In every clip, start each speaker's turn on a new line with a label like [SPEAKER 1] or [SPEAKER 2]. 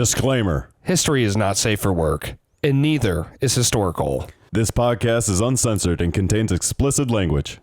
[SPEAKER 1] Disclaimer.
[SPEAKER 2] History is not safe for work, and neither is HistoricHole.
[SPEAKER 1] This podcast is uncensored and contains explicit language.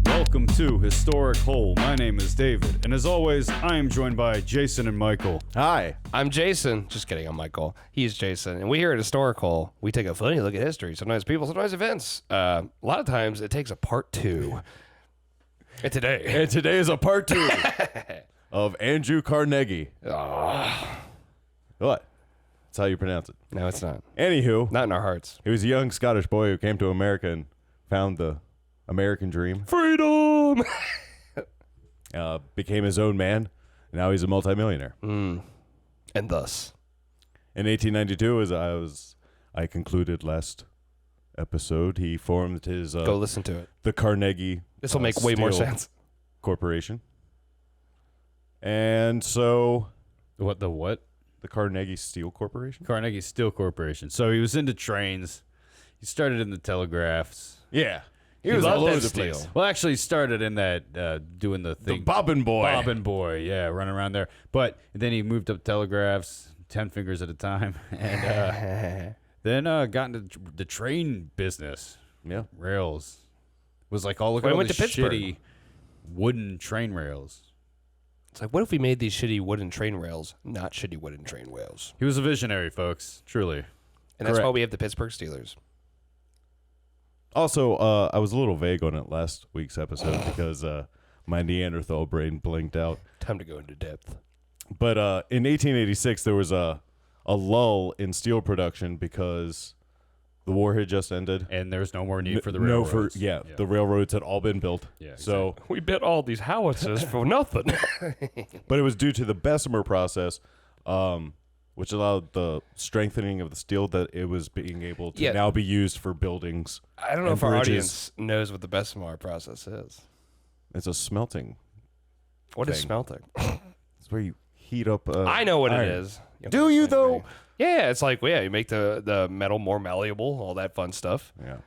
[SPEAKER 3] Welcome to Historic Hole. My name is David, and as always, I am joined by Jason and Michael.
[SPEAKER 1] Hi.
[SPEAKER 2] I'm Jason. Just kidding, I'm Michael. He's Jason. And we here at HistoricHole, we take a funny look at history. Sometimes people, sometimes events. A lot of times it takes a part two. And today
[SPEAKER 1] is a part 2 of Andrew Carnegie.
[SPEAKER 2] Oh,
[SPEAKER 1] What? That's how you pronounce it.
[SPEAKER 2] no, it's not.
[SPEAKER 1] Anywho,
[SPEAKER 2] Not in our hearts.
[SPEAKER 1] he was a young Scottish boy who came to America and found the American dream.
[SPEAKER 2] Freedom!
[SPEAKER 1] Became his own man. And now he's a multimillionaire.
[SPEAKER 2] And thus.
[SPEAKER 1] In 1892, as I concluded last episode, he formed his
[SPEAKER 2] Go listen to it.
[SPEAKER 1] the Carnegie.
[SPEAKER 2] This will make way more
[SPEAKER 1] Steel
[SPEAKER 2] sense.
[SPEAKER 1] Corporation. And so
[SPEAKER 3] What?
[SPEAKER 1] the Carnegie Steel Corporation?
[SPEAKER 3] Carnegie Steel Corporation. So he was into trains. He started in the telegraphs.
[SPEAKER 1] Yeah. He
[SPEAKER 2] He
[SPEAKER 1] was
[SPEAKER 2] loved
[SPEAKER 1] all over
[SPEAKER 2] that
[SPEAKER 1] the
[SPEAKER 2] steel.
[SPEAKER 1] place.
[SPEAKER 3] Well, actually, he started in that doing the
[SPEAKER 1] The
[SPEAKER 3] thing.
[SPEAKER 1] Bobbin Boy.
[SPEAKER 3] Bobbin Boy, yeah, running around there. But then he moved up telegraphs, 10 fingers at a time, and then got into the train business.
[SPEAKER 1] Yeah.
[SPEAKER 3] Rails. Was like, oh, look
[SPEAKER 2] Well,
[SPEAKER 3] at
[SPEAKER 2] he
[SPEAKER 3] all
[SPEAKER 2] went
[SPEAKER 3] these
[SPEAKER 2] to Pittsburgh.
[SPEAKER 3] shitty wooden train rails.
[SPEAKER 2] It's like, what if we made these shitty wooden train rails not shitty wooden train rails?
[SPEAKER 3] He was a visionary, folks, truly.
[SPEAKER 2] And that's why
[SPEAKER 1] Correct.
[SPEAKER 2] we have the Pittsburgh Steelers.
[SPEAKER 1] Also, I was a little vague on it last week's episode because my Neanderthal brain blinked out.
[SPEAKER 2] Time to go into depth.
[SPEAKER 1] But in 1886, there was a lull in steel production because the war had just ended.
[SPEAKER 3] And there's no more need for the railroads.
[SPEAKER 1] The railroads had all been built.
[SPEAKER 3] Yeah,
[SPEAKER 1] So,
[SPEAKER 2] We built all these howitzers for nothing.
[SPEAKER 1] but it was due to the Bessemer process, which allowed the strengthening of the steel that it was being able to
[SPEAKER 2] Yeah.
[SPEAKER 1] now be used for buildings.
[SPEAKER 2] I don't know
[SPEAKER 1] And
[SPEAKER 2] if our
[SPEAKER 1] bridges.
[SPEAKER 2] audience knows what the Bessemer process is.
[SPEAKER 1] It's a smelting.
[SPEAKER 2] What is
[SPEAKER 1] Thing.
[SPEAKER 2] smelting?
[SPEAKER 1] It's where you heat up.
[SPEAKER 2] I know what
[SPEAKER 1] iron.
[SPEAKER 2] it is.
[SPEAKER 1] Do you, though?
[SPEAKER 2] Yeah, it's like, well, yeah, you make the metal more malleable, all that fun stuff.
[SPEAKER 1] Yeah.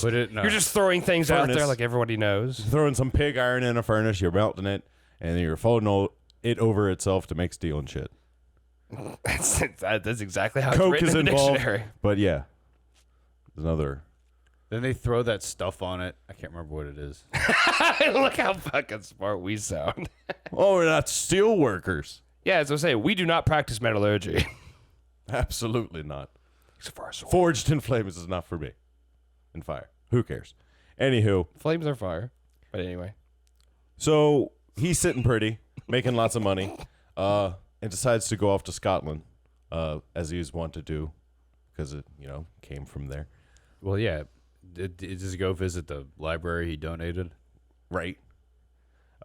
[SPEAKER 3] Put it in
[SPEAKER 2] You're just throwing things out there
[SPEAKER 1] furnace.
[SPEAKER 2] like everybody knows.
[SPEAKER 1] Throwing some pig iron in a furnace, you're melting it, and then you're folding it over itself to make steel and shit.
[SPEAKER 2] That's exactly how
[SPEAKER 1] Coke
[SPEAKER 2] it's
[SPEAKER 1] is
[SPEAKER 2] written in the
[SPEAKER 1] involved,
[SPEAKER 2] dictionary.
[SPEAKER 1] but yeah, there's another.
[SPEAKER 3] Then they throw that stuff on it. I can't remember what it is.
[SPEAKER 2] Look how fucking smart we sound.
[SPEAKER 1] Oh, we're not steel workers.
[SPEAKER 2] Yeah, as I say, we do not practice metallurgy.
[SPEAKER 1] Absolutely not.
[SPEAKER 2] Except for our sword.
[SPEAKER 1] Forged in flames is not for me. And fire. Who cares? Anywho,
[SPEAKER 2] Flames are fire. But anyway.
[SPEAKER 1] so he's sitting pretty, making lots of money, and decides to go off to Scotland, as he was wont to do, because it came from there.
[SPEAKER 3] Well, yeah. Did he go visit the library he donated?
[SPEAKER 1] Right.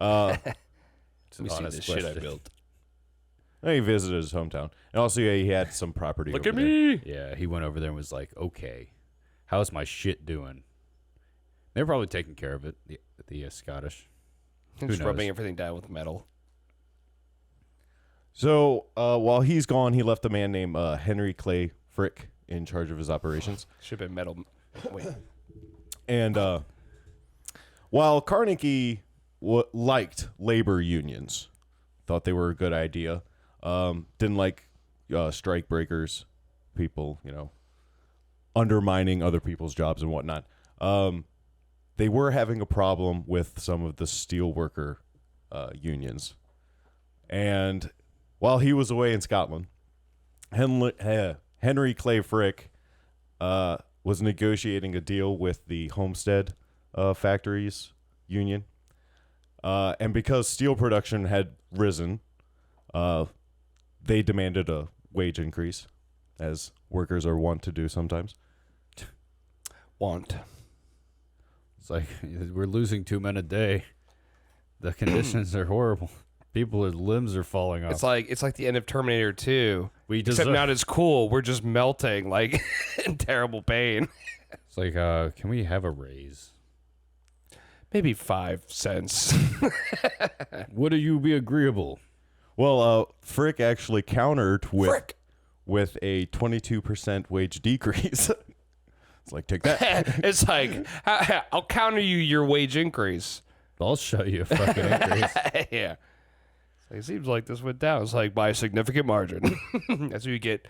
[SPEAKER 3] It's an
[SPEAKER 2] Let me see
[SPEAKER 3] honest
[SPEAKER 2] this shit I
[SPEAKER 3] question.
[SPEAKER 2] built.
[SPEAKER 1] He visited his hometown, and also he had some property.
[SPEAKER 2] Look
[SPEAKER 1] over
[SPEAKER 2] at
[SPEAKER 1] there.
[SPEAKER 2] me.
[SPEAKER 3] Yeah, he went over there and was like, okay, how's my shit doing? They're probably taking care of it, the Scottish.
[SPEAKER 2] Just
[SPEAKER 3] knows?
[SPEAKER 2] rubbing everything down with metal.
[SPEAKER 1] So while he's gone, he left a man named Henry Clay Frick in charge of his operations.
[SPEAKER 2] Should have been metal. Wait.
[SPEAKER 1] And while Carnegie liked labor unions, thought they were a good idea, didn't like strike breakers, people, undermining other people's jobs and whatnot. They were having a problem with some of the steel worker unions. And while he was away in Scotland, Henry Clay Frick was negotiating a deal with the Homestead Factories Union. And because steel production had risen, they demanded a wage increase, as workers are wont to do sometimes.
[SPEAKER 2] Want.
[SPEAKER 3] It's like, we're losing 2 men a day. The conditions are horrible. People's limbs are falling off.
[SPEAKER 2] It's like the end of Terminator 2.
[SPEAKER 3] We
[SPEAKER 2] Except
[SPEAKER 3] deserve-
[SPEAKER 2] not as cool. We're just melting like in terrible pain.
[SPEAKER 3] It's like, can we have a raise?
[SPEAKER 2] Maybe 5 cents.
[SPEAKER 3] Would you be agreeable?
[SPEAKER 1] Well, Frick actually countered
[SPEAKER 2] Frick.
[SPEAKER 1] with a 22% wage decrease. It's like, take that.
[SPEAKER 2] It's like, I'll counter you your wage increase.
[SPEAKER 3] I'll show you a fucking increase.
[SPEAKER 2] Yeah. It seems like this went down. It's like by a significant margin. That's what you get.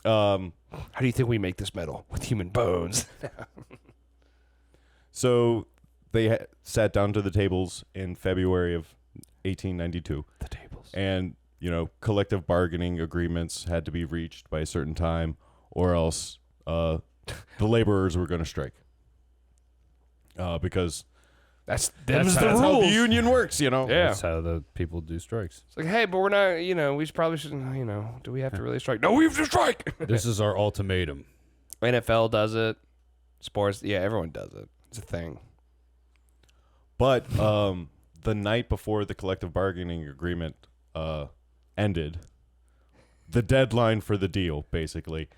[SPEAKER 2] How do you think we make this metal? With human bones.
[SPEAKER 1] So they sat down to the tables in February of 1892.
[SPEAKER 2] The tables.
[SPEAKER 1] And, collective bargaining agreements had to be reached by a certain time, or else the laborers were going to strike. Because
[SPEAKER 2] That's
[SPEAKER 1] that's
[SPEAKER 2] the
[SPEAKER 1] how
[SPEAKER 2] rules.
[SPEAKER 1] the union works,
[SPEAKER 2] Yeah.
[SPEAKER 3] That's how the people do strikes.
[SPEAKER 2] It's like, hey, but we're not, we probably shouldn't, do we have to really strike? No, we have to strike.
[SPEAKER 3] This is our ultimatum.
[SPEAKER 2] NFL does it. Sports, yeah, everyone does it. It's a thing.
[SPEAKER 1] But the night before the collective bargaining agreement ended, the deadline for the deal, basically,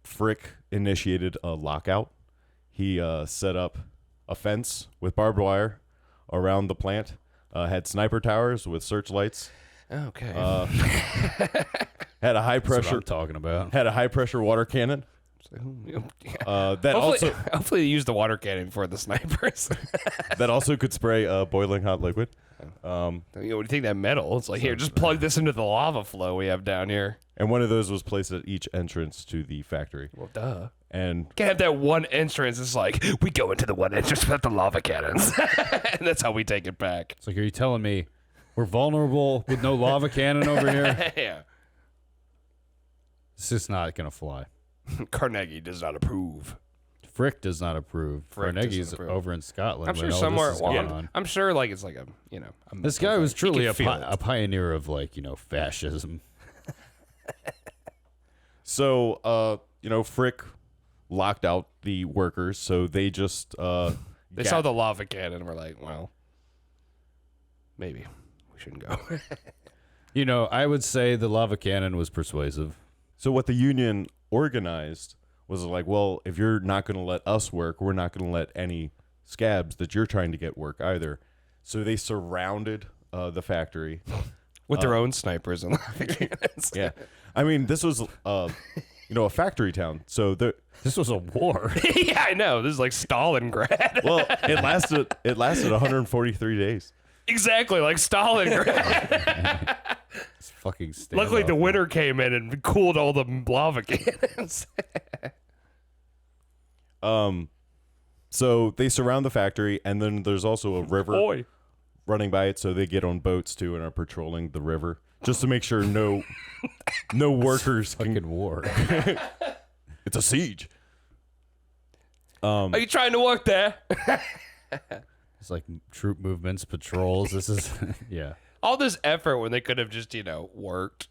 [SPEAKER 1] Frick initiated a lockout. He set up a fence with barbed wire around the plant, had sniper towers with searchlights,
[SPEAKER 2] Okay.
[SPEAKER 1] had a high
[SPEAKER 3] That's what
[SPEAKER 1] pressure
[SPEAKER 3] I'm talking about.
[SPEAKER 1] had a high pressure water cannon. That
[SPEAKER 2] Hopefully they use the water cannon for the snipers.
[SPEAKER 1] also could spray boiling hot liquid.
[SPEAKER 2] What do you think that metal? It's like, here, just plug this into the lava flow we have down here.
[SPEAKER 1] And one of those was placed at each entrance to the factory.
[SPEAKER 2] Well, duh.
[SPEAKER 1] And
[SPEAKER 2] Can't have that one entrance. It's like, we go into the one entrance with the lava cannons. And that's how we take it back.
[SPEAKER 3] It's like, are you telling me we're vulnerable with no lava cannon over here?
[SPEAKER 2] Yeah.
[SPEAKER 3] It's just not going to fly.
[SPEAKER 2] Carnegie does not approve.
[SPEAKER 3] Frick does not approve.
[SPEAKER 2] Frick
[SPEAKER 3] Carnegie's
[SPEAKER 2] doesn't approve.
[SPEAKER 3] over in Scotland.
[SPEAKER 2] I'm
[SPEAKER 3] when
[SPEAKER 2] sure
[SPEAKER 3] all
[SPEAKER 2] somewhere.
[SPEAKER 3] This is going
[SPEAKER 2] Well,
[SPEAKER 3] on.
[SPEAKER 2] I'm sure, like, it's like a,
[SPEAKER 3] This guy was truly
[SPEAKER 2] can
[SPEAKER 3] a
[SPEAKER 2] feel it.
[SPEAKER 3] pioneer of, fascism.
[SPEAKER 1] so, Frick locked out the workers, so they just
[SPEAKER 2] They saw the lava cannon and were like, well, maybe we shouldn't go.
[SPEAKER 3] I would say the lava cannon was persuasive.
[SPEAKER 1] So what the union organized was like, well, if you're not going to let us work, we're not going to let any scabs that you're trying to get work either. So they surrounded the factory
[SPEAKER 2] With their own snipers and lava cannons.
[SPEAKER 1] Yeah, I mean, this was a factory town. So
[SPEAKER 3] This was a war.
[SPEAKER 2] Yeah, I know. This is like Stalingrad.
[SPEAKER 1] well, it lasted 143 days.
[SPEAKER 2] Exactly, like Stalingrad.
[SPEAKER 3] It's fucking
[SPEAKER 2] Luckily, the
[SPEAKER 3] standoff.
[SPEAKER 2] winter came in and cooled all the lava cannons.
[SPEAKER 1] So they surround the factory, and then there's also a river
[SPEAKER 2] Boy.
[SPEAKER 1] running by it. So they get on boats too and are patrolling the river just to make sure no workers can.
[SPEAKER 3] Fucking war.
[SPEAKER 1] It's a siege.
[SPEAKER 2] Are you trying to work there?
[SPEAKER 3] It's like troop movements, patrols. This is, yeah.
[SPEAKER 2] All this effort when they could have just, worked.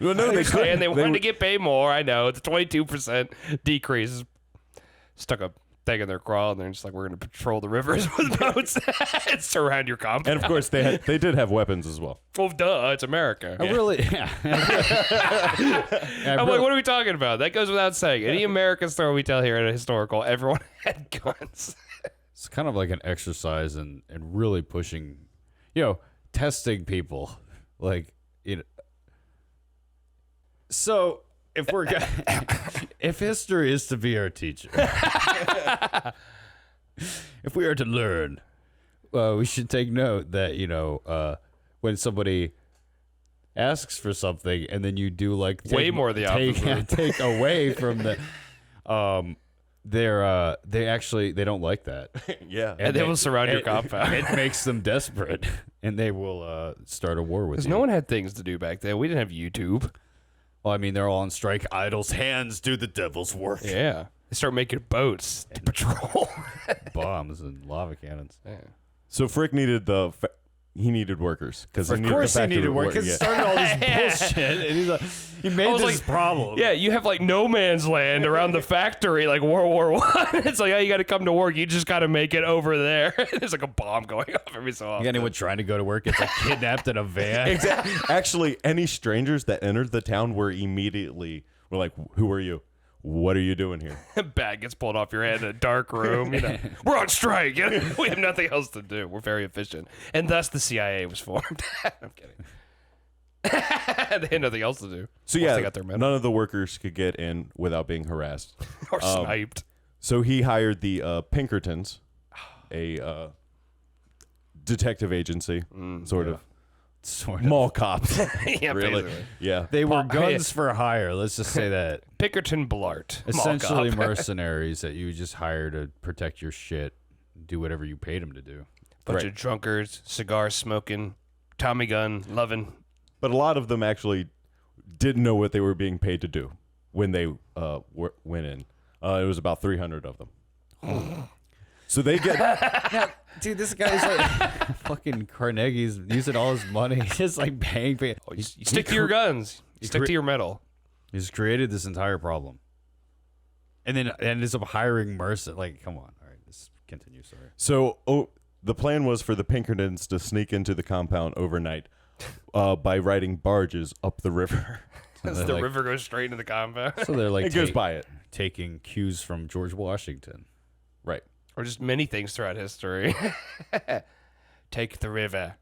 [SPEAKER 1] No, they couldn't.
[SPEAKER 2] And they wanted
[SPEAKER 1] were-
[SPEAKER 2] to get paid more. I know. It's a 22% decrease. Stuck a thing in their crawl, and they're just like, we're going to patrol the rivers with boats and surround your compound.
[SPEAKER 1] And of course, they did have weapons as well.
[SPEAKER 2] Well, duh, it's America.
[SPEAKER 3] I really, yeah.
[SPEAKER 2] I'm like, what are we talking about? That goes without saying. Any American story we tell here at a historical, everyone had guns.
[SPEAKER 3] It's kind of like an exercise in really pushing, testing people. So if we're if history is to be our teacher, if we are to learn, we should take note that when somebody asks for something and then you do
[SPEAKER 2] Way more the opposite.
[SPEAKER 3] take away from the they don't like that.
[SPEAKER 1] Yeah.
[SPEAKER 2] And they will surround your compound.
[SPEAKER 3] It makes them desperate, and they will start a war with
[SPEAKER 2] Because
[SPEAKER 3] you.
[SPEAKER 2] no one had things to do back then. We didn't have YouTube.
[SPEAKER 3] Well, I mean, they're all on strike. Idles' hands do the devil's work.
[SPEAKER 2] Yeah. They start making boats to patrol.
[SPEAKER 3] Bombs and lava cannons.
[SPEAKER 2] Yeah.
[SPEAKER 1] So Frick needed he needed workers because
[SPEAKER 3] Of course he needed work. Because he started all this bullshit, and he's like, he made
[SPEAKER 2] was
[SPEAKER 3] this
[SPEAKER 2] like,
[SPEAKER 3] problem.
[SPEAKER 2] Yeah, you have like no man's land around the factory, like World War I. It's like, oh, you got to come to work. You just got to make it over there. There's like a bomb going off every so often.
[SPEAKER 3] You got anyone trying to go to work gets like kidnapped in a van.
[SPEAKER 1] Exactly. Actually, any strangers that entered the town were like, "Who are you? What are you doing here?"
[SPEAKER 2] Bag gets pulled off your head in a dark room. You know, we're on strike. You know? We have nothing else to do. We're very efficient, and thus the CIA was formed. I'm kidding. They had nothing else to do.
[SPEAKER 1] So
[SPEAKER 2] Once
[SPEAKER 1] yeah,
[SPEAKER 2] they got their medal.
[SPEAKER 1] none of the workers could get in without being harassed.
[SPEAKER 2] Or sniped.
[SPEAKER 1] So he hired the Pinkertons, a detective agency, sort of mall cops.
[SPEAKER 2] Yeah,
[SPEAKER 1] really.
[SPEAKER 2] basically.
[SPEAKER 1] Yeah.
[SPEAKER 3] They were guns for hire. Let's just say that.
[SPEAKER 2] Pinkerton Blart.
[SPEAKER 3] Essentially
[SPEAKER 2] Mall cop.
[SPEAKER 3] mercenaries that you just hire to protect your shit, do whatever you paid them to do.
[SPEAKER 2] Bunch
[SPEAKER 1] Right.
[SPEAKER 2] of drunkards, cigar smoking, Tommy gun loving.
[SPEAKER 1] But a lot of them actually didn't know what they were being paid to do when they went in. It was about 300 of them. So they get
[SPEAKER 3] Now, dude, this guy's like fucking Carnegie's using all his money. He's just like paying.
[SPEAKER 2] Oh, you stick to your guns. You stick to your metal.
[SPEAKER 3] He's created this entire problem, and then ends up hiring mercy. Like, come on, all right, let's continue. Sorry.
[SPEAKER 1] So the plan was for the Pinkertons to sneak into the compound overnight by riding barges up the river.
[SPEAKER 2] As the river goes straight into the compound.
[SPEAKER 3] So they're like
[SPEAKER 1] It goes by it.
[SPEAKER 3] taking cues from George Washington.
[SPEAKER 1] Right.
[SPEAKER 2] Or just many things throughout history. Take the river.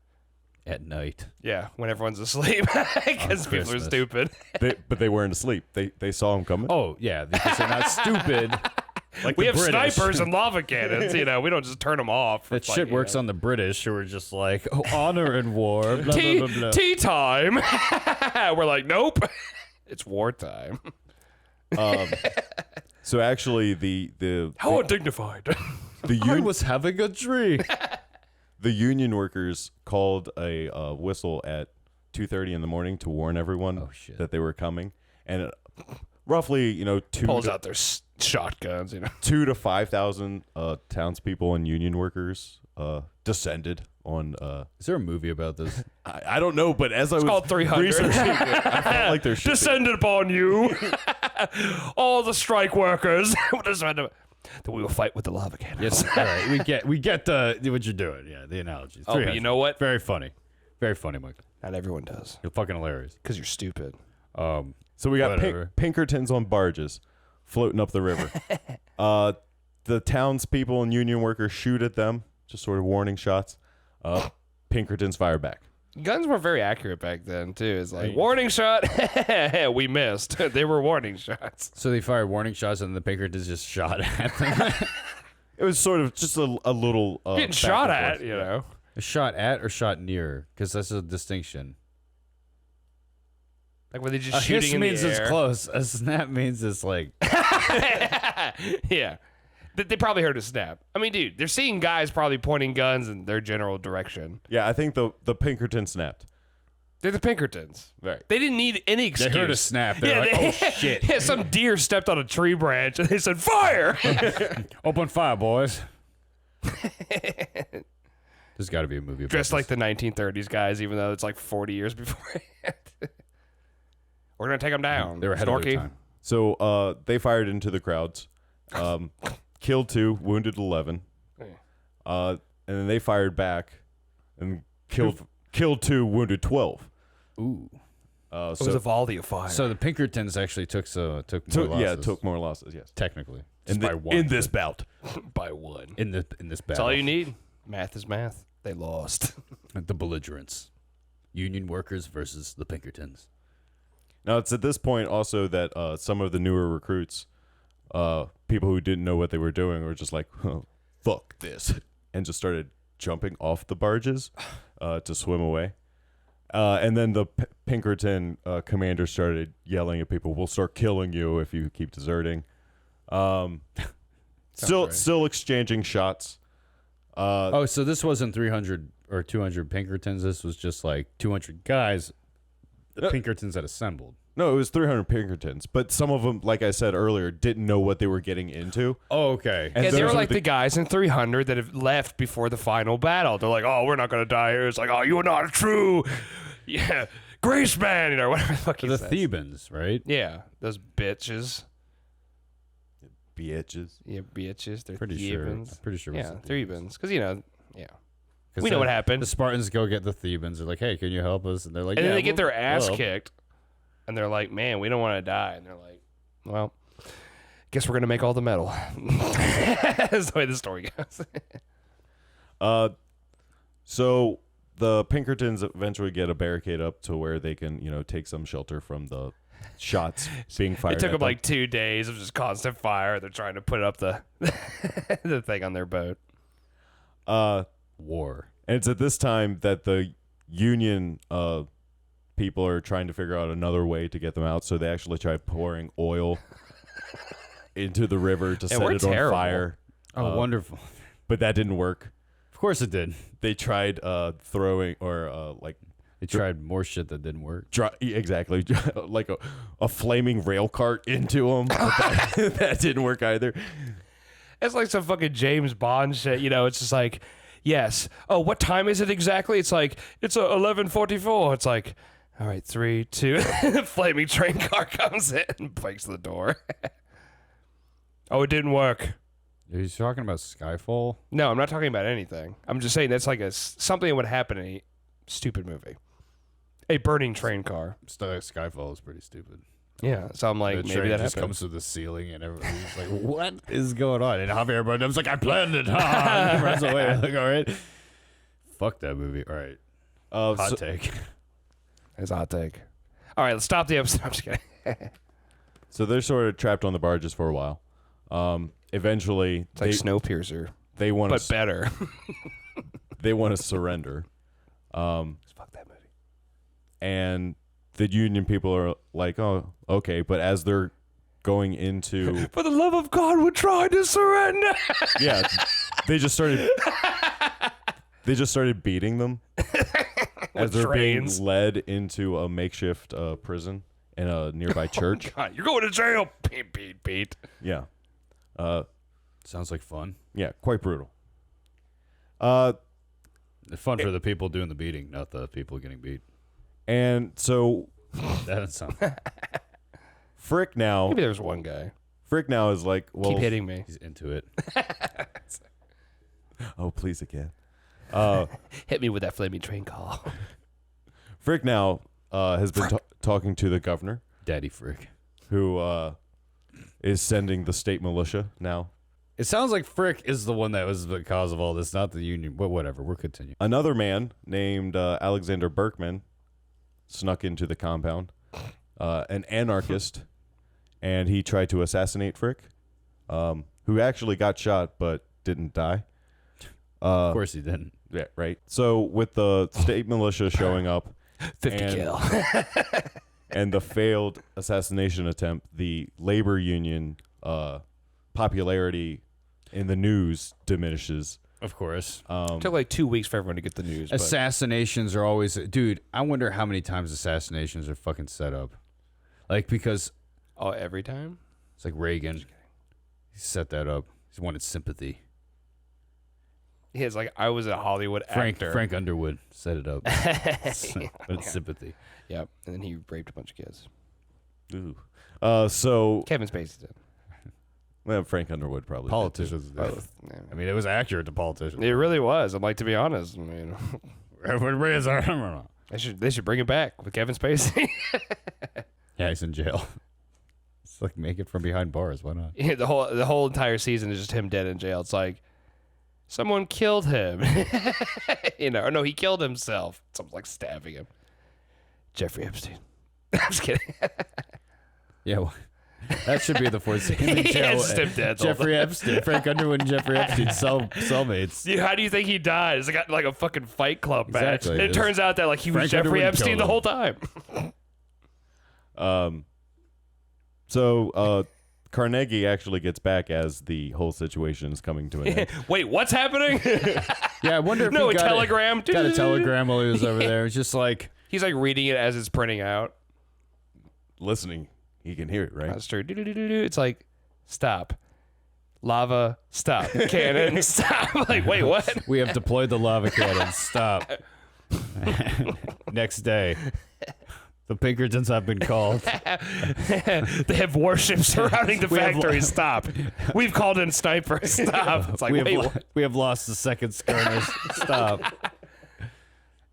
[SPEAKER 3] At night.
[SPEAKER 2] Yeah, when everyone's asleep. Because people are
[SPEAKER 3] Christmas.
[SPEAKER 2] stupid.
[SPEAKER 1] But they weren't asleep. They saw him coming.
[SPEAKER 3] Oh yeah, because they're not stupid. Like
[SPEAKER 2] We
[SPEAKER 3] the
[SPEAKER 2] have
[SPEAKER 3] British.
[SPEAKER 2] snipers and lava cannons, you know. We don't just turn them off.
[SPEAKER 3] That shit works on the British, who are just like, oh, honor and war. Blah, blah,
[SPEAKER 2] tea,
[SPEAKER 3] blah, blah.
[SPEAKER 2] tea time. We're like, nope. It's wartime.
[SPEAKER 1] So actually, the
[SPEAKER 2] How undignified.
[SPEAKER 1] the
[SPEAKER 3] I
[SPEAKER 1] union
[SPEAKER 3] was having a drink.
[SPEAKER 1] the union workers called a whistle at 2:30 in the morning to warn everyone
[SPEAKER 3] Oh, shit.
[SPEAKER 1] that they were coming, and roughly
[SPEAKER 2] Pulls out their shotguns, you know.
[SPEAKER 1] 2,000 to 5,000 townspeople and union workers descended on.
[SPEAKER 3] Is there a movie about this?
[SPEAKER 1] I don't know, but as I was
[SPEAKER 2] called 300.
[SPEAKER 1] researching it, I felt like there should be.
[SPEAKER 2] Descended upon you. All the strike workers. That we will fight with the lava cannons.
[SPEAKER 3] Yes. All right. We get the what you're doing. Yeah, the analogies.
[SPEAKER 2] Oh, but you know what?
[SPEAKER 3] Very funny. Very funny, Mike.
[SPEAKER 2] Not everyone does.
[SPEAKER 3] You're fucking hilarious.
[SPEAKER 2] Because you're stupid.
[SPEAKER 1] So we got
[SPEAKER 3] Whatever.
[SPEAKER 1] Pinkertons on barges floating up the river. The townspeople and union workers shoot at them, just sort of warning shots. Pinkertons fire back.
[SPEAKER 2] Guns were very accurate back then, too. It's like, warning shot. We missed. They were warning shots.
[SPEAKER 3] So they fired warning shots, and the Pinkertons just shot at them.
[SPEAKER 1] It was sort of just a little
[SPEAKER 2] Getting
[SPEAKER 1] back
[SPEAKER 2] shot
[SPEAKER 1] and
[SPEAKER 2] at,
[SPEAKER 1] forth.
[SPEAKER 2] you know.
[SPEAKER 3] Shot at or shot near? Because that's a distinction.
[SPEAKER 2] Like, were they
[SPEAKER 3] A
[SPEAKER 2] just shooting
[SPEAKER 3] hiss
[SPEAKER 2] in
[SPEAKER 3] means
[SPEAKER 2] the
[SPEAKER 3] it's
[SPEAKER 2] air?
[SPEAKER 3] close. A snap means it's like.
[SPEAKER 2] Yeah. They probably heard a snap. I mean, dude, they're seeing guys probably pointing guns in their general direction.
[SPEAKER 1] Yeah, I think the Pinkerton snapped.
[SPEAKER 2] They're the Pinkertons.
[SPEAKER 1] Right.
[SPEAKER 2] They didn't need any excuse.
[SPEAKER 3] They heard a snap. They're like,
[SPEAKER 2] they-
[SPEAKER 3] oh shit.
[SPEAKER 2] Yeah, some deer stepped on a tree branch and they said, fire!
[SPEAKER 3] Open fire, boys. There's got to be a movie about
[SPEAKER 2] Dressed
[SPEAKER 3] this.
[SPEAKER 2] like the 1930s guys, even though it's like 40 years before. We're going to take them down.
[SPEAKER 3] They were ahead of their
[SPEAKER 2] Storky.
[SPEAKER 3] time.
[SPEAKER 1] So they fired into the crowds, killed 2, wounded 11, and then they fired back and killed 2, wounded 12.
[SPEAKER 3] Ooh.
[SPEAKER 2] It was a volley of fire.
[SPEAKER 3] So the Pinkertons actually took more losses.
[SPEAKER 1] took more losses. Yes,
[SPEAKER 3] Technically.
[SPEAKER 1] in,
[SPEAKER 3] Just by one.
[SPEAKER 1] in this bout.
[SPEAKER 2] by one.
[SPEAKER 3] In this battle.
[SPEAKER 2] That's all you need. Math is math. They lost.
[SPEAKER 3] The belligerents. Union workers versus the Pinkertons.
[SPEAKER 1] Now it's at this point also that some of the newer recruits, people who didn't know what they were doing, were just like, "Fuck this," and just started jumping off the barges to swim away. And then the Pinkerton commander started yelling at people, "We'll start killing you if you keep deserting." Still exchanging shots.
[SPEAKER 3] So this wasn't 300 or 200 Pinkertons. This was just like 200 guys. The Pinkertons had assembled.
[SPEAKER 1] No, it was 300 Pinkertons, but some of them, like I said earlier, didn't know what they were getting into.
[SPEAKER 3] Oh, okay.
[SPEAKER 1] And
[SPEAKER 2] Yeah, they
[SPEAKER 1] those
[SPEAKER 2] were
[SPEAKER 1] are
[SPEAKER 2] like the guys in 300 that have left before the final battle. They're like, oh, we're not going to die here. It's like, oh, you are not true. Yeah. Grace man, you know, whatever the fuck he
[SPEAKER 3] The
[SPEAKER 2] says.
[SPEAKER 3] Thebans, right?
[SPEAKER 2] Yeah, those bitches.
[SPEAKER 1] Bitches.
[SPEAKER 2] Yeah, bitches. They're
[SPEAKER 3] Pretty sure.
[SPEAKER 2] Thebans.
[SPEAKER 3] I'm pretty sure. It was
[SPEAKER 2] Yeah,
[SPEAKER 3] the
[SPEAKER 2] Thebans. Because, you know, yeah.
[SPEAKER 3] 'Cause
[SPEAKER 2] We know
[SPEAKER 3] the-
[SPEAKER 2] what happened.
[SPEAKER 3] The Spartans go get the Thebans. They're like, hey, can you help us? And they're like,
[SPEAKER 2] And
[SPEAKER 3] yeah,
[SPEAKER 2] then they get their
[SPEAKER 3] we'll
[SPEAKER 2] ass
[SPEAKER 3] help.
[SPEAKER 2] kicked. And they're like, man, we don't want to die. And they're like, well, guess we're going to make all the metal. That's the way the story goes.
[SPEAKER 1] So the Pinkertons eventually get a barricade up to where they can, take some shelter from the shots being fired.
[SPEAKER 2] It took
[SPEAKER 1] at
[SPEAKER 2] them like 2 days of just constant fire. They're trying to put up the the thing on their boat.
[SPEAKER 3] War.
[SPEAKER 1] And it's at this time that the Union people are trying to figure out another way to get them out. So they actually tried pouring oil into the river to set
[SPEAKER 2] we're
[SPEAKER 1] it on
[SPEAKER 2] terrible.
[SPEAKER 1] fire.
[SPEAKER 3] Oh, wonderful.
[SPEAKER 1] But that didn't work.
[SPEAKER 3] Of course it did.
[SPEAKER 1] They tried throwing or
[SPEAKER 3] They tried more shit that didn't work.
[SPEAKER 1] exactly like a flaming rail cart into them. That didn't work either.
[SPEAKER 2] It's like some fucking James Bond shit. You know, it's just like, yes. Oh, what time is it exactly? It's like, it's 11:44. It's like, all right, 3, 2. Flaming train car comes in and breaks the door. Oh, it didn't work.
[SPEAKER 3] Are you talking about Skyfall?
[SPEAKER 2] No, I'm not talking about anything. I'm just saying that's like something that would happen in a stupid movie. A burning train car.
[SPEAKER 3] Skyfall is pretty stupid.
[SPEAKER 2] Yeah, so I'm like,
[SPEAKER 3] The
[SPEAKER 2] maybe
[SPEAKER 3] train
[SPEAKER 2] that
[SPEAKER 3] just
[SPEAKER 2] happened.
[SPEAKER 3] comes to the ceiling and everybody's like, what is going on? And Javier Bardem's like, I planned it. And he runs away. I'm like, all right. Fuck that movie. All right. Hot take.
[SPEAKER 2] It's a hot take. All right, let's stop the episode. I'm just kidding.
[SPEAKER 1] So they're sort of trapped on the barges for a while. Eventually,
[SPEAKER 2] It's like Snowpiercer,
[SPEAKER 1] they want
[SPEAKER 2] but
[SPEAKER 1] to
[SPEAKER 2] better.
[SPEAKER 1] they want to surrender,
[SPEAKER 2] Fuck that movie.
[SPEAKER 1] and the Union people are like, "Oh, okay," but as they're going into
[SPEAKER 2] For the love of God, we're trying to surrender.
[SPEAKER 1] yeah, they just started beating them as they're
[SPEAKER 2] trains.
[SPEAKER 1] being led into a makeshift prison in a nearby church.
[SPEAKER 2] God, you're going to jail. Beat, beat, beat.
[SPEAKER 1] Yeah,
[SPEAKER 3] Sounds like fun.
[SPEAKER 1] yeah, quite brutal.
[SPEAKER 3] Fun for the people doing the beating, not the people getting beat.
[SPEAKER 1] And so
[SPEAKER 3] That doesn't sound.
[SPEAKER 1] Frick now
[SPEAKER 2] Maybe there's one guy.
[SPEAKER 1] is like, well,
[SPEAKER 2] Keep hitting me.
[SPEAKER 3] He's into it.
[SPEAKER 1] oh, please again.
[SPEAKER 2] Hit me with that flaming train call.
[SPEAKER 1] Frick now has been talking to the governor,
[SPEAKER 3] Daddy Frick.
[SPEAKER 1] who is sending the state militia now.
[SPEAKER 3] It sounds like Frick is the one that was the cause of all this, not the Union. But whatever, we'll continue.
[SPEAKER 1] Another man named Alexander Berkman snuck into the compound, an anarchist, and he tried to assassinate Frick, who actually got shot but didn't die.
[SPEAKER 3] Of course he didn't.
[SPEAKER 1] Yeah, right. So with the state militia showing up
[SPEAKER 2] 50
[SPEAKER 1] And-
[SPEAKER 2] kill.
[SPEAKER 1] and the failed assassination attempt, the labor union popularity in the news diminishes.
[SPEAKER 3] Of course.
[SPEAKER 2] Took like 2 weeks for everyone to get the news. But
[SPEAKER 3] Assassinations are always, dude. I wonder how many times assassinations are fucking set up. Like, because
[SPEAKER 2] oh, every time?
[SPEAKER 3] it's like Reagan. He set that up. He wanted sympathy.
[SPEAKER 2] Yeah, it's like I was a Hollywood actor.
[SPEAKER 3] Frank Underwood set it up. Wanted sympathy.
[SPEAKER 2] Yep, and then he raped a bunch of kids.
[SPEAKER 1] Ooh. So
[SPEAKER 2] Kevin Spacey did.
[SPEAKER 1] well, Frank Underwood probably did, too.
[SPEAKER 3] Politicians.
[SPEAKER 2] Both. Yeah.
[SPEAKER 3] I mean, it was accurate to politicians.
[SPEAKER 2] It really was. I'm like, to be honest, I mean, they should bring it back with Kevin Spacey.
[SPEAKER 3] Yeah, he's in jail. It's like make it from behind bars. Why not?
[SPEAKER 2] Yeah, the whole entire season is just him dead in jail. It's like someone killed him, or no, he killed himself. Someone's like stabbing him. Jeffrey Epstein. I'm just kidding.
[SPEAKER 3] Yeah, well, that should be the fourth scene. In
[SPEAKER 2] Yeah,
[SPEAKER 3] jail.
[SPEAKER 2] it's just him dead the whole
[SPEAKER 3] Jeffrey Epstein, Frank Underwood, and Jeffrey Epstein, cellmates.
[SPEAKER 2] Dude, how do you think he died? It's like a fucking Fight Club match.
[SPEAKER 3] Exactly.
[SPEAKER 2] And it turns out that like he was
[SPEAKER 3] Frank
[SPEAKER 2] Jeffrey
[SPEAKER 3] Underwood
[SPEAKER 2] Epstein
[SPEAKER 3] killed
[SPEAKER 2] the
[SPEAKER 3] him.
[SPEAKER 2] whole time.
[SPEAKER 1] So Carnegie actually gets back as the whole situation is coming to an end.
[SPEAKER 2] Wait, what's happening?
[SPEAKER 3] Yeah, I wonder if
[SPEAKER 2] No,
[SPEAKER 3] he
[SPEAKER 2] a
[SPEAKER 3] got
[SPEAKER 2] telegram.
[SPEAKER 3] got a telegram while he was over there. It's just like,
[SPEAKER 2] He's like reading it as it's printing out.
[SPEAKER 1] listening, he can hear it, right?
[SPEAKER 2] That's true. Do-do-do-do-do. It's like, stop. Lava, stop. Cannon, stop. Like, wait, what?
[SPEAKER 3] We have deployed the lava cannon. Stop. Next day. The Pinkertons have been called.
[SPEAKER 2] They have warships surrounding the factory. Stop. We've called in snipers. Stop. It's like, wait, what?
[SPEAKER 3] We have lost the second skirmish. Stop.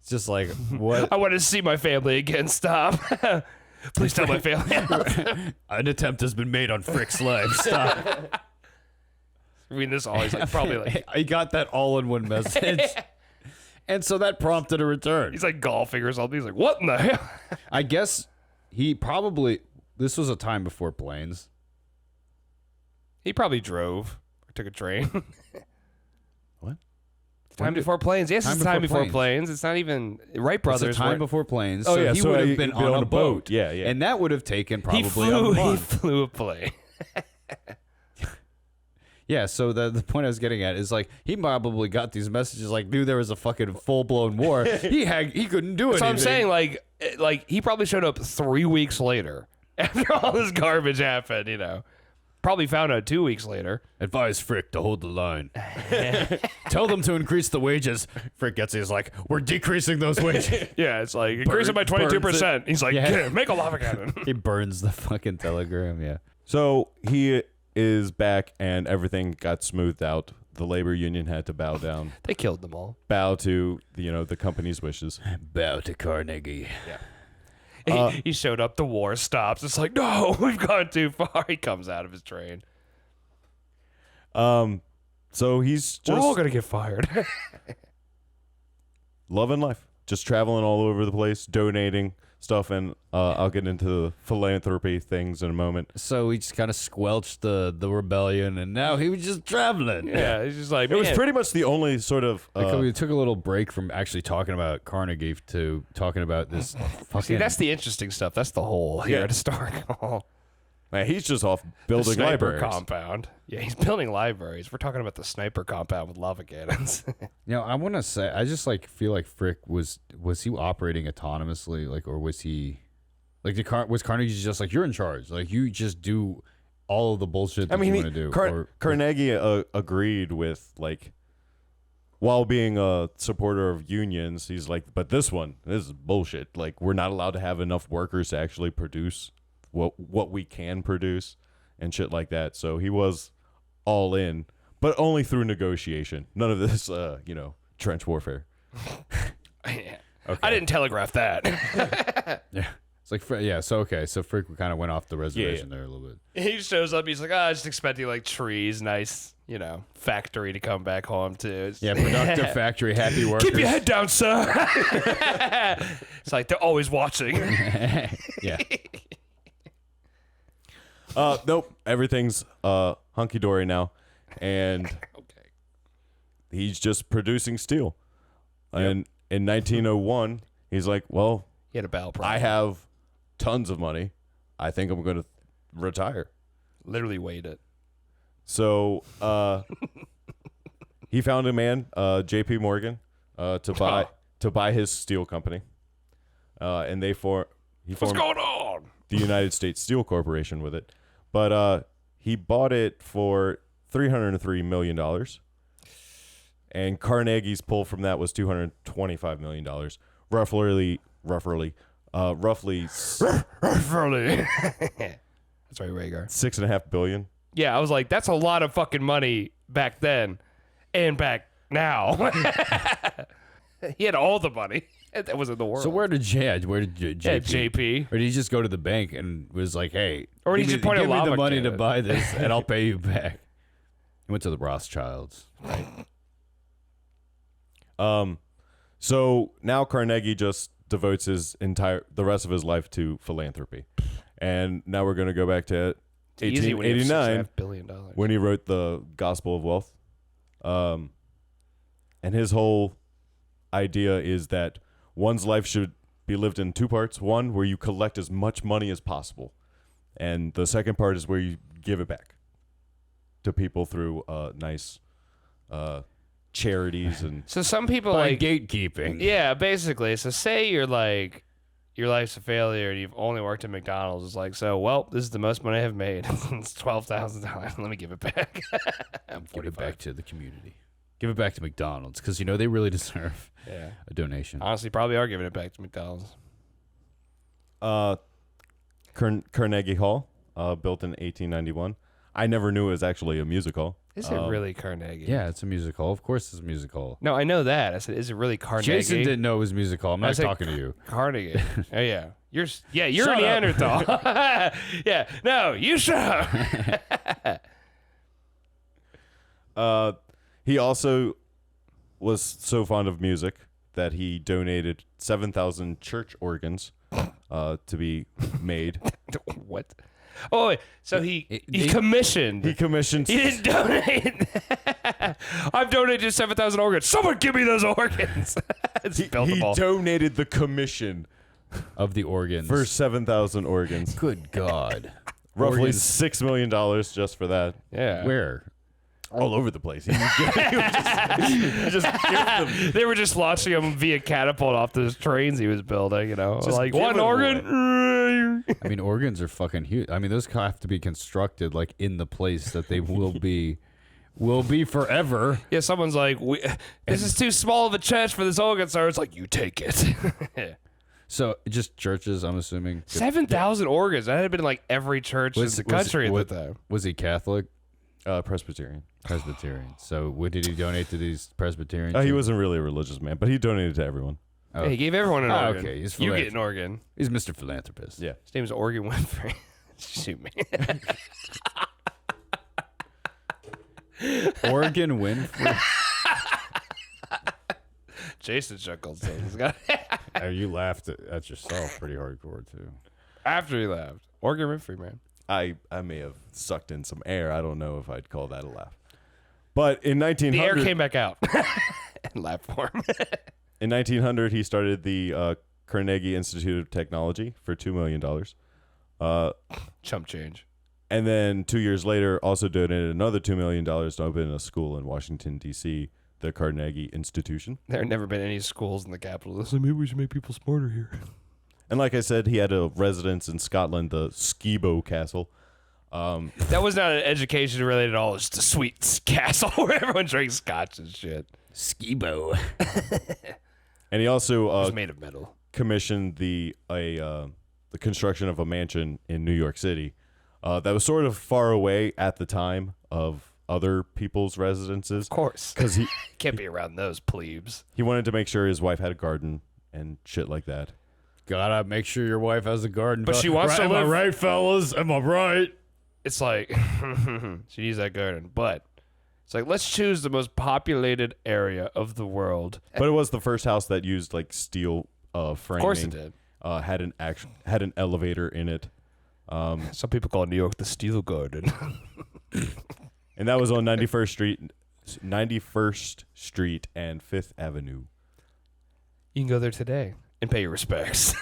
[SPEAKER 3] It's just like, what?
[SPEAKER 2] I want to see my family again. Stop. Please tell my family.
[SPEAKER 3] An attempt has been made on Frick's life. Stop.
[SPEAKER 2] I mean, this always like probably like
[SPEAKER 3] I got that all in one message. And so that prompted a return.
[SPEAKER 2] he's like golfing or something. He's like, what in the hell?
[SPEAKER 3] I guess he probably, this was a time before planes.
[SPEAKER 2] He probably drove or took a train.
[SPEAKER 1] What?
[SPEAKER 2] Time before planes. Yes,
[SPEAKER 3] Time
[SPEAKER 2] it's time
[SPEAKER 3] before
[SPEAKER 2] before planes. It's not even Wright
[SPEAKER 3] It's
[SPEAKER 2] brothers.
[SPEAKER 3] a time
[SPEAKER 2] weren't-
[SPEAKER 3] before planes.
[SPEAKER 1] Oh,
[SPEAKER 3] so
[SPEAKER 1] yeah,
[SPEAKER 3] he
[SPEAKER 1] so
[SPEAKER 3] would
[SPEAKER 1] he'd
[SPEAKER 3] have been on a boat.
[SPEAKER 1] Yeah, yeah.
[SPEAKER 3] And that would have taken
[SPEAKER 2] he
[SPEAKER 3] probably
[SPEAKER 2] flew.
[SPEAKER 3] a
[SPEAKER 2] He
[SPEAKER 3] month.
[SPEAKER 2] flew a plane.
[SPEAKER 3] Yeah, so the point I was getting at is like he probably got these messages like knew there was a fucking full blown war. He couldn't do
[SPEAKER 2] That's what I'm
[SPEAKER 3] anything.
[SPEAKER 2] saying. Like he probably showed up 3 weeks later after all this garbage happened. You know, probably found out 2 weeks later.
[SPEAKER 3] Advise Frick to hold the line. Tell them to increase the wages. Frick gets he's like, we're decreasing those wages.
[SPEAKER 2] Yeah, it's like increase it by
[SPEAKER 3] burns
[SPEAKER 2] 22%. He's like,
[SPEAKER 3] Yeah.
[SPEAKER 2] yeah, make a lava cannon.
[SPEAKER 3] He burns the fucking telegram. Yeah.
[SPEAKER 1] So he is back, and everything got smoothed out. The labor union had to bow down,
[SPEAKER 2] They killed them all.
[SPEAKER 1] bow to the company's wishes.
[SPEAKER 3] Bow to Carnegie.
[SPEAKER 2] He showed up. The war stops. It's like, no, we've gone too far. He comes out of his train.
[SPEAKER 1] So he's
[SPEAKER 2] We're all
[SPEAKER 1] just
[SPEAKER 2] gonna get fired.
[SPEAKER 1] loving life, just traveling all over the place, donating stuff, and I'll get into the philanthropy things in a moment.
[SPEAKER 3] So he just kind of squelched the rebellion, and now he was just traveling.
[SPEAKER 2] yeah, he's just like,
[SPEAKER 1] It was
[SPEAKER 2] man,
[SPEAKER 1] pretty much the only sort of
[SPEAKER 3] We took a little break from actually talking about Carnegie to talking about this fucking.
[SPEAKER 2] See, that's the interesting stuff. That's the whole here at HistoricHole.
[SPEAKER 1] man, he's just off
[SPEAKER 2] The
[SPEAKER 1] building
[SPEAKER 2] sniper
[SPEAKER 1] libraries.
[SPEAKER 2] compound. Yeah, he's building libraries. We're talking about the sniper compound with lava cannons.
[SPEAKER 3] You know, I want to say, I just like feel like Frick was he operating autonomously, like, or was he, like, was Carnegie just like, you're in charge, like, you just do all of the bullshit that
[SPEAKER 1] I mean,
[SPEAKER 3] you want to do?
[SPEAKER 1] Carnegie agreed with, like, while being a supporter of unions, he's like, but this is bullshit. Like, we're not allowed to have enough workers to actually produce what we can produce and shit like that. So he was all in, but only through negotiation. None of this, trench warfare.
[SPEAKER 2] Yeah. I didn't telegraph that.
[SPEAKER 3] yeah, it's like, so Frick kind of went off the reservation there a little bit.
[SPEAKER 2] He shows up. He's like, I was just expecting like trees, nice, factory to come back home to. It's-
[SPEAKER 3] Yeah, productive factory, happy workers.
[SPEAKER 2] Keep your head down, sir. It's like they're always watching.
[SPEAKER 3] Yeah.
[SPEAKER 1] Nope, everything's hunky dory now, and
[SPEAKER 2] Okay.
[SPEAKER 1] he's just producing steel. And in 1901, he's like, well,
[SPEAKER 2] He had a bowel problem.
[SPEAKER 1] I have tons of money. I think I'm going to retire.
[SPEAKER 2] Literally weighed it.
[SPEAKER 1] So he found a man, J.P. Morgan, to buy his steel company, and he
[SPEAKER 2] What's
[SPEAKER 1] formed
[SPEAKER 2] going on?
[SPEAKER 1] the United States Steel Corporation with it. But he bought it for $303 million, and Carnegie's pull from that was $225 million, roughly.
[SPEAKER 2] Furley. That's right, Rhaegar.
[SPEAKER 1] $6.5 billion.
[SPEAKER 2] Yeah, I was like, that's a lot of fucking money back then and back now. He had all the money that was in the world.
[SPEAKER 3] So where did JP?
[SPEAKER 2] yeah, JP.
[SPEAKER 3] Or did he just go to the bank and was like, "Hey,
[SPEAKER 2] Or did he
[SPEAKER 3] give
[SPEAKER 2] just
[SPEAKER 3] me,
[SPEAKER 2] point a
[SPEAKER 3] give me the
[SPEAKER 2] lava
[SPEAKER 3] money to
[SPEAKER 2] cannon?"
[SPEAKER 3] buy this, and I'll pay you back"? He went to the Rothschilds.
[SPEAKER 1] So now Carnegie just devotes the rest of his life to philanthropy, and now we're going to go back to
[SPEAKER 2] Easy when you have
[SPEAKER 1] 1889
[SPEAKER 2] $6.5 billion.
[SPEAKER 1] when he wrote the Gospel of Wealth. And his whole idea is that one's life should be lived in two parts. One, where you collect as much money as possible. And the second part is where you give it back to people through nice charities. And
[SPEAKER 2] So some people
[SPEAKER 3] By
[SPEAKER 2] like
[SPEAKER 3] gatekeeping.
[SPEAKER 2] yeah, basically. So say you're like your life's a failure and you've only worked at McDonald's. It's like, so, well, this is the most money I've made. It's $12,000. Let me give it back. I'm
[SPEAKER 3] Give
[SPEAKER 2] 45.
[SPEAKER 3] it back to the community. Give it back to McDonald's because they really deserve
[SPEAKER 2] Yeah.
[SPEAKER 3] a donation.
[SPEAKER 2] Honestly, probably are giving it back to McDonald's.
[SPEAKER 1] Carnegie Hall, built in 1891. I never knew it was actually a music hall.
[SPEAKER 2] Is it really Carnegie?
[SPEAKER 3] Yeah, it's a music hall. Of course, it's a music hall.
[SPEAKER 2] No, I know that. I said, is it really Carnegie?
[SPEAKER 3] Jason didn't know it was music hall. I'm not
[SPEAKER 2] said
[SPEAKER 3] talking to you.
[SPEAKER 2] Carnegie. Oh, yeah. You're a
[SPEAKER 3] Shut up.
[SPEAKER 2] Neanderthal. Yeah. No, you shut up.
[SPEAKER 1] He also was so fond of music that he donated 7,000 church organs to be made.
[SPEAKER 2] What? Oh, wait. So he commissioned.
[SPEAKER 1] He commissioned.
[SPEAKER 2] He didn't donate. I've donated 7,000 organs. Someone give me those organs.
[SPEAKER 1] He donated the commission
[SPEAKER 3] Of the organs.
[SPEAKER 1] for 7,000 organs.
[SPEAKER 3] Good God.
[SPEAKER 1] Roughly
[SPEAKER 3] Organs.
[SPEAKER 1] $6 million just for that.
[SPEAKER 2] Yeah.
[SPEAKER 3] Where?
[SPEAKER 1] All over the place. He would just give them.
[SPEAKER 2] They were just launching him via catapult off those trains he was building,
[SPEAKER 1] Just
[SPEAKER 2] like,
[SPEAKER 1] give
[SPEAKER 2] one
[SPEAKER 1] it
[SPEAKER 2] organ?
[SPEAKER 3] I mean, organs are fucking huge. I mean, those have to be constructed like in the place that they will be forever.
[SPEAKER 2] Yeah, someone's like, this is too small of a church for this organ, so it's like, you take it.
[SPEAKER 3] So just churches, I'm assuming.
[SPEAKER 2] 7,000 organs. That had been like every church in the country at the time.
[SPEAKER 3] Was he Catholic?
[SPEAKER 1] Presbyterian.
[SPEAKER 3] Presbyterian. So what did he donate to these Presbyterians?
[SPEAKER 1] He wasn't really a religious man, but he donated to everyone.
[SPEAKER 2] Yeah, he gave everyone an organ.
[SPEAKER 3] Okay, he's
[SPEAKER 2] You get an organ.
[SPEAKER 3] He's Mr. Philanthropist.
[SPEAKER 1] Yeah.
[SPEAKER 2] His name is Organ Winfrey. Shoot me.
[SPEAKER 3] Organ Winfrey.
[SPEAKER 2] Jason chuckled. So he's got
[SPEAKER 3] You laughed at yourself pretty hardcore too.
[SPEAKER 2] after he laughed. Organ Winfrey, man.
[SPEAKER 1] I may have sucked in some air. I don't know if I'd call that a laugh. But in
[SPEAKER 2] The
[SPEAKER 1] 1900,
[SPEAKER 2] air came back out and laughed for him.
[SPEAKER 1] in 1900, he started the Carnegie Institute of Technology for $2 million.
[SPEAKER 2] Chump change.
[SPEAKER 1] And then 2 years later, also donated another $2 million to open a school in Washington, D.C., the Carnegie Institution.
[SPEAKER 2] There had never been any schools in the capital. So maybe we should make people smarter here.
[SPEAKER 1] And like I said, he had a residence in Scotland, the Skibo Castle.
[SPEAKER 2] That was not an education related at all. It's just a sweet castle where everyone drinks scotch and shit.
[SPEAKER 3] Skibo.
[SPEAKER 1] And he also
[SPEAKER 2] It's made of metal.
[SPEAKER 1] commissioned the construction of a mansion in New York City that was sort of far away at the time of other people's residences.
[SPEAKER 2] Of course.
[SPEAKER 1] Because he
[SPEAKER 2] Can't be around those plebes.
[SPEAKER 1] he wanted to make sure his wife had a garden and shit like that.
[SPEAKER 3] Gotta make sure your wife has a garden.
[SPEAKER 2] But she wants to
[SPEAKER 3] Am I
[SPEAKER 2] live-
[SPEAKER 3] right, fellas? Am I right?
[SPEAKER 2] It's like, she needs that garden. But it's like, let's choose the most populated area of the world.
[SPEAKER 1] But it was the first house that used like steel framing.
[SPEAKER 2] Of course it did.
[SPEAKER 1] Had an elevator in it.
[SPEAKER 2] Some people call New York the Steel Garden.
[SPEAKER 1] And that was on 91st Street and 5th Avenue.
[SPEAKER 2] You can go there today and pay your respects.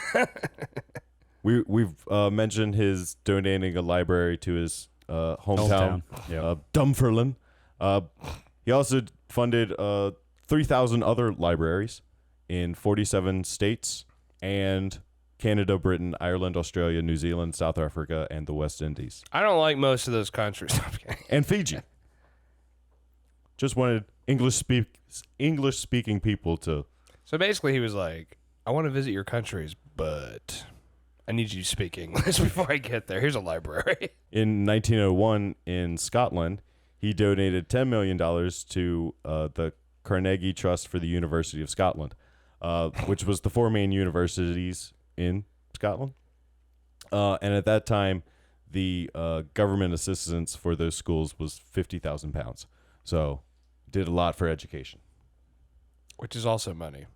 [SPEAKER 1] We've mentioned his donating a library to his hometown, Dunfermline. He also funded 3,000 other libraries in 47 states and Canada, Britain, Ireland, Australia, New Zealand, South Africa, and the West Indies.
[SPEAKER 2] I don't like most of those countries. I'm kidding.
[SPEAKER 1] And Fiji. Just wanted English-speaking people to...
[SPEAKER 2] So basically, he was like, I want to visit your countries, but I need you to speak English before I get there. Here's a library.
[SPEAKER 1] In 1901, in Scotland, he donated $10 million to the Carnegie Trust for the University of Scotland, which was the four main universities in Scotland. And at that time, the government assistance for those schools was £50,000. So did a lot for education.
[SPEAKER 2] Which is also money.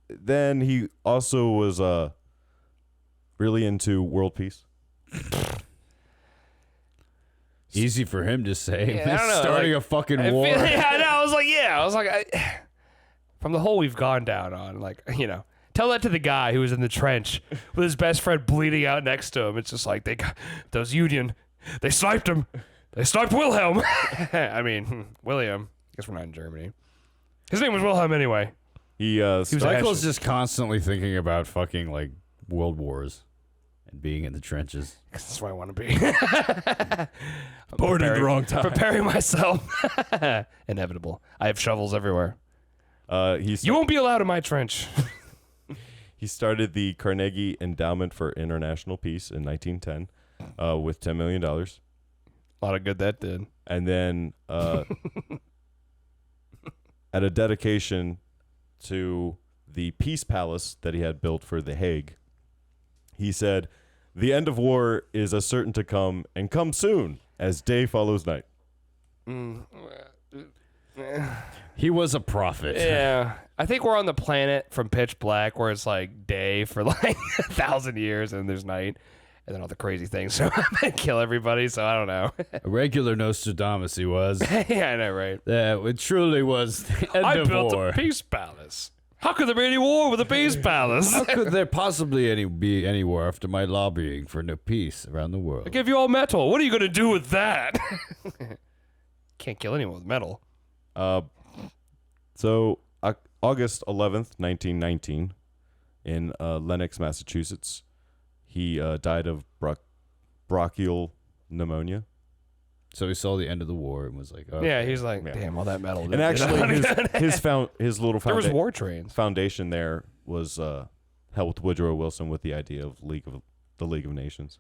[SPEAKER 1] Then he also was really into world peace.
[SPEAKER 3] Easy for him to say.
[SPEAKER 2] Yeah, I don't know,
[SPEAKER 3] Starting
[SPEAKER 2] like,
[SPEAKER 3] a fucking
[SPEAKER 2] I
[SPEAKER 3] war.
[SPEAKER 2] feel- yeah, I know. I was like, from the hole we've gone down on, like, tell that to the guy who was in the trench with his best friend bleeding out next to him. It's just like, they got those Union, they sniped him. They sniped Wilhelm. I mean, William. I guess we're not in Germany. His name was Wilhelm anyway.
[SPEAKER 1] He
[SPEAKER 3] Michael's just constantly thinking about fucking like world wars and being in the trenches.
[SPEAKER 2] That's where I want to be.
[SPEAKER 1] born in the wrong time.
[SPEAKER 2] Preparing myself. Inevitable. I have shovels everywhere. You won't be allowed in my trench.
[SPEAKER 1] He started the Carnegie Endowment for International Peace in 1910 with $10 million.
[SPEAKER 2] A lot of good that did.
[SPEAKER 1] And then at a dedication to the Peace Palace that he had built for The Hague, he said, "The end of war is as certain to come, and come soon, as day follows night."
[SPEAKER 3] He was a prophet.
[SPEAKER 2] Yeah. I think we're on the planet from Pitch Black where it's like day for like 1,000 years and there's night. And then all the crazy things so kill everybody. So I don't know.
[SPEAKER 3] A regular Nostradamus he was.
[SPEAKER 2] Yeah, I know, right?
[SPEAKER 3] Yeah, it truly was the end
[SPEAKER 2] I
[SPEAKER 3] of
[SPEAKER 2] built
[SPEAKER 3] war.
[SPEAKER 2] a peace palace. How could there be any war with a peace palace?
[SPEAKER 3] How could there possibly be any war after my lobbying for no peace around the world?
[SPEAKER 2] I give you all metal. What are you going to do with that? Can't kill anyone with metal.
[SPEAKER 1] So August 11th, 1919, in Lenox, Massachusetts, he died of bronchial pneumonia.
[SPEAKER 3] So he saw the end of the war and was like, oh.
[SPEAKER 2] Yeah, he's like, damn, all that metal.
[SPEAKER 1] And actually, his little
[SPEAKER 2] there was
[SPEAKER 1] founda-
[SPEAKER 2] war trains.
[SPEAKER 1] foundation there was helped Woodrow Wilson with the idea of the League of Nations.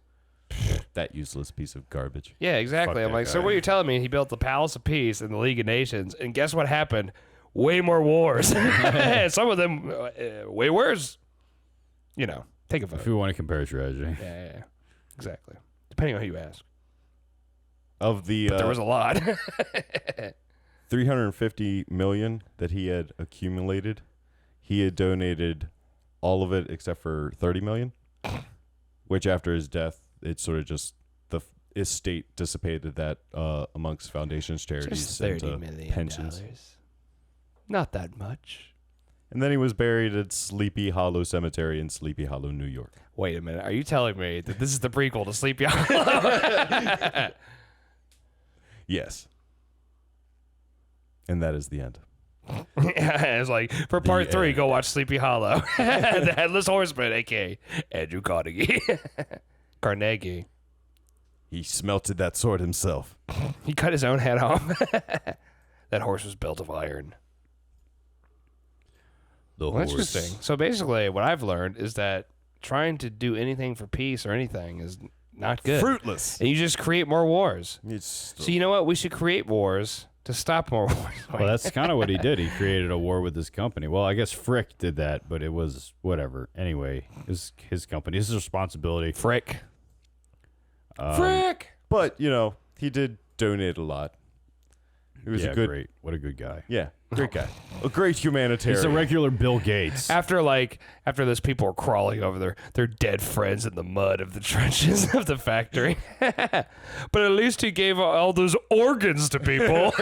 [SPEAKER 1] That useless piece of garbage.
[SPEAKER 2] Yeah, exactly.
[SPEAKER 1] Fuck
[SPEAKER 2] I'm
[SPEAKER 1] that
[SPEAKER 2] like, so
[SPEAKER 1] guy.
[SPEAKER 2] what you're telling me? He built the Palace of Peace and the League of Nations, and guess what happened? Way more wars. Some of them way worse. You know, take a vote.
[SPEAKER 3] If you want to compare strategy.
[SPEAKER 2] Yeah, exactly. Depending on who you ask.
[SPEAKER 1] Of the
[SPEAKER 2] But there was a lot.
[SPEAKER 1] $350 million that he had accumulated, he had donated all of it except for $30 million, which after his death, it sort of just the estate dissipated that amongst foundations, charities,
[SPEAKER 2] Just
[SPEAKER 1] and
[SPEAKER 2] $30 million.
[SPEAKER 1] pensions.
[SPEAKER 2] Not that much.
[SPEAKER 1] And then he was buried at Sleepy Hollow Cemetery in Sleepy Hollow, New York.
[SPEAKER 2] Wait a minute. Are you telling me that this is the prequel to Sleepy Hollow?
[SPEAKER 1] Yes. And that is the end.
[SPEAKER 2] Yeah, it's like, for part 3, go watch Sleepy Hollow. The Headless Horseman, a.k.a. Andrew Carnegie. Carnegie.
[SPEAKER 1] He smelted that sword himself.
[SPEAKER 2] He cut his own head off. That horse was built of iron.
[SPEAKER 3] The
[SPEAKER 2] Well,
[SPEAKER 3] horse.
[SPEAKER 2] interesting. So basically, what I've learned is that trying to do anything for peace or anything is not good.
[SPEAKER 1] Fruitless.
[SPEAKER 2] And you just create more wars.
[SPEAKER 1] It's
[SPEAKER 2] So you know what? We should create wars to stop more wars.
[SPEAKER 3] Well, that's kind of what he did. He created a war with his company. Well, I guess Frick did that, but it was whatever. Anyway, it was his company. It's his responsibility.
[SPEAKER 2] Frick.
[SPEAKER 1] Frick. But, he did donate a lot. He was a good
[SPEAKER 3] great. What a good guy.
[SPEAKER 1] Yeah, great guy. A great humanitarian.
[SPEAKER 3] He's a regular Bill Gates.
[SPEAKER 2] After those people were crawling over their dead friends in the mud of the trenches of the factory. But at least he gave all those organs to people.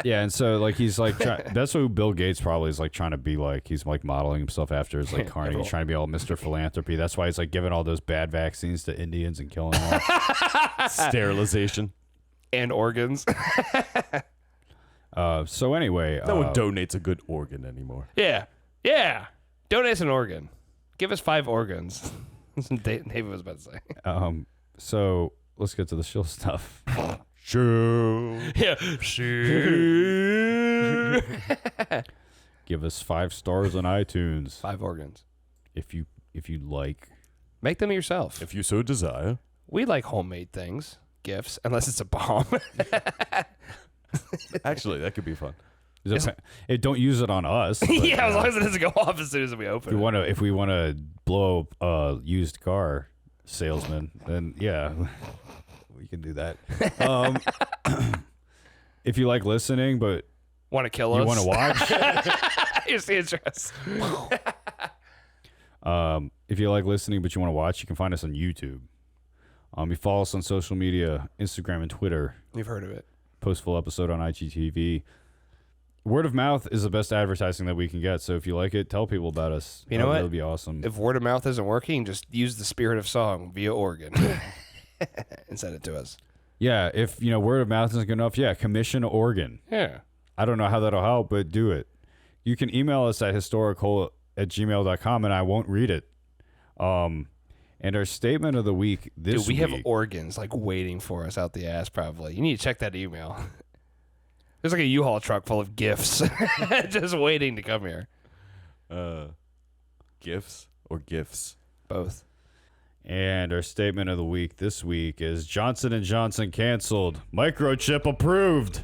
[SPEAKER 3] Yeah, and so he's like that's what Bill Gates probably is trying to be like. He's modeling himself after is Carnegie.
[SPEAKER 2] Everyone.
[SPEAKER 3] He's trying to be all Mr. Philanthropy. That's why he's giving all those bad vaccines to Indians and killing them all.
[SPEAKER 1] Sterilization.
[SPEAKER 2] And organs.
[SPEAKER 3] So anyway,
[SPEAKER 1] No one donates a good organ anymore.
[SPEAKER 2] Yeah. Donate an organ. Give us 5 organs. David was about to say.
[SPEAKER 3] So let's get to the shill stuff.
[SPEAKER 1] Sure.
[SPEAKER 2] Yeah. Sure.
[SPEAKER 3] Give us 5 stars on iTunes
[SPEAKER 2] 5 organs.
[SPEAKER 3] if you'd like.
[SPEAKER 2] Make them yourself.
[SPEAKER 1] If you so desire.
[SPEAKER 2] We like homemade things, gifts, unless it's a bomb.
[SPEAKER 1] Actually, that could be fun.
[SPEAKER 3] Don't use it on us. But,
[SPEAKER 2] Yeah, as long as it doesn't go off as soon as we open it.
[SPEAKER 3] if we want to blow a used car salesman, then yeah, we can do that. If you like listening, but
[SPEAKER 2] Want to kill
[SPEAKER 3] you
[SPEAKER 2] us?
[SPEAKER 3] want to watch,
[SPEAKER 2] Here's the address.
[SPEAKER 3] if you like listening but you want to watch, you can find us on YouTube. You follow us on social media, Instagram and Twitter.
[SPEAKER 2] You've heard of it.
[SPEAKER 3] Post full episode on IGTV. Word of mouth is the best advertising that we can get. So if you like it, tell people about us.
[SPEAKER 2] You know what?
[SPEAKER 3] That would be awesome.
[SPEAKER 2] If word of mouth isn't working, just use the spirit of song via organ and send it to us.
[SPEAKER 3] Yeah, if word of mouth isn't good enough, commission Oregon.
[SPEAKER 2] Yeah.
[SPEAKER 3] I don't know how that'll help, but do it. you can email us at historichole@gmail.com, and I won't read it. And our statement of the week this
[SPEAKER 2] Dude, we have
[SPEAKER 3] week-
[SPEAKER 2] organs like waiting for us out the ass. Probably you need to check that email. There's like a U-Haul truck full of gifts just waiting to come here.
[SPEAKER 1] Gifts or gifts?
[SPEAKER 2] Both.
[SPEAKER 3] And our statement of the week this week is Johnson & Johnson canceled. Microchip approved.